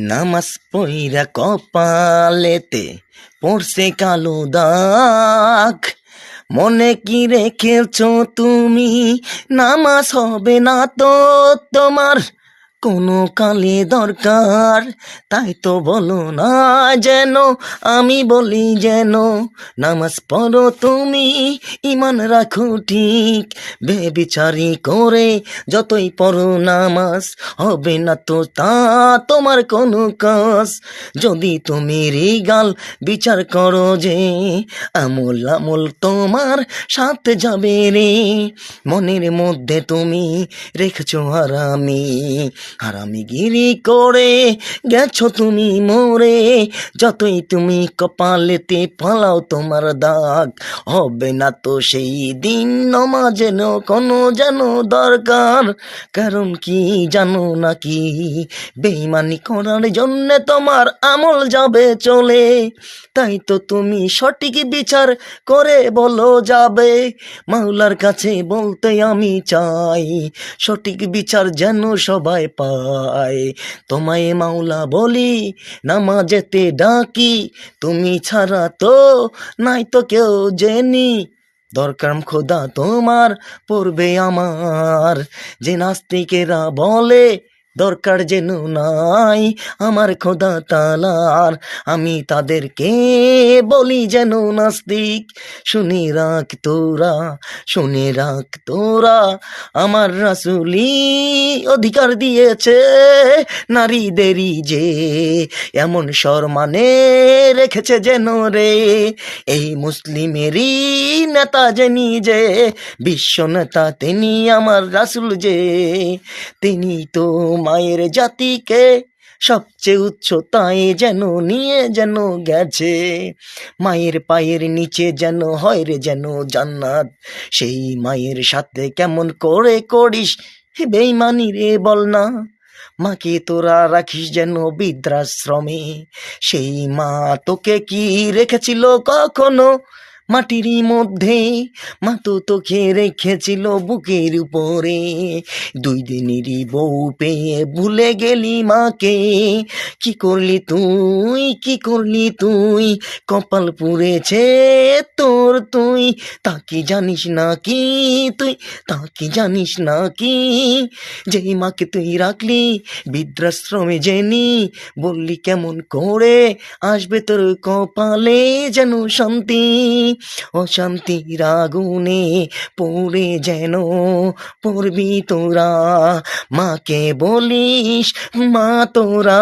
নামাজ পইরা কপালেতে পড়ছে কালো দাগ, মনে কি রেখেছো তুমি? নামাজ হবে না তো তোমার কোনো কালে দরকার, তাই তো বলো না যেন আমি বলি যেন। নামাজ পড়ো তুমি, ইমান রাখো ঠিক, বেবিচারি করে যতই পড়ো নামাজ হবে না তো তা তোমার কোনো কাজ। যদি তুমি রিগাল বিচার করো যে আমল আমল তোমার সাথে যাবে রে, মনের মধ্যে তুমি রেখেছো হারামি গিরি করে গেছো তুমি মোরে। যতই তুমি কপালেতে পালাও তোমার দাগ, হবে না তো সেই দিন নমাজের কোনো যেন দরকার। কারণ কি জানো নাকি, বেঈমানি করার জন্য তোমার আমল যাবে চলে। তাই তো তুমি সঠিক বিচার করে বলো যাবে। মাওলার কাছে বলতে আমি চাই, সঠিক বিচার যেন সবাই পায়। তোমায় মাওলা বলি, নামাজেতে ডাকি, তুমি ছাড়া তো নাই তো কেউ জেনি। দরকার খোদা তোমার পড়বে আমার, যে নাস্তিকেরা বলে দরকার যেন নাই আমার খোদা তালার। আমি তাদেরকে বলি যেন নাস্তিক, শুনে রাখ তোরা, শুনে রাখ তোরা, আমার রাসূলই অধিকার দিয়েছে নারীদেরই যে এমন সম্মানে রেখেছে যেন রে। এই মুসলিমেরই নেতা যে নিজে বিশ্ব নেতা, তিনি আমার রাসূল যে, তিনি তো মায়ের জাতিকে সবচেয়ে উচ্চতায় যেন নিয়ে যেন গেছে। মায়ের পায়ের নিচে যেন হয় রে যেন জান্নাত। সেই মায়ের সাথে কেমন করে করিস বেঈমানি রে বল না। মাকে তোরা রাখিস যেন বৃদ্ধাশ্রমে, সেই মা তোকে কি রেখেছিল কখনো মাটিরই মধ্যে? মা তো তোকে রেখেছিল বুকের উপরে, 2 দিনেরই বউ পেয়ে ভুলে গেলি মাকে। কি করলি তুই, কি করলি তুই, কপাল পুড়েছে তোর তুই, তা কি জানিস না কি তুই, তা কি জানিস না কি? যেই মাকে তুই রাখলি বৃদ্ধাশ্রমে জেনি, বললি কেমন করে আসবে তোর কপালে যেন শান্তি? অশান্তির আগুনে পড়ে যেন পড়বি তোরা। মাকে বলিস মা তোরা।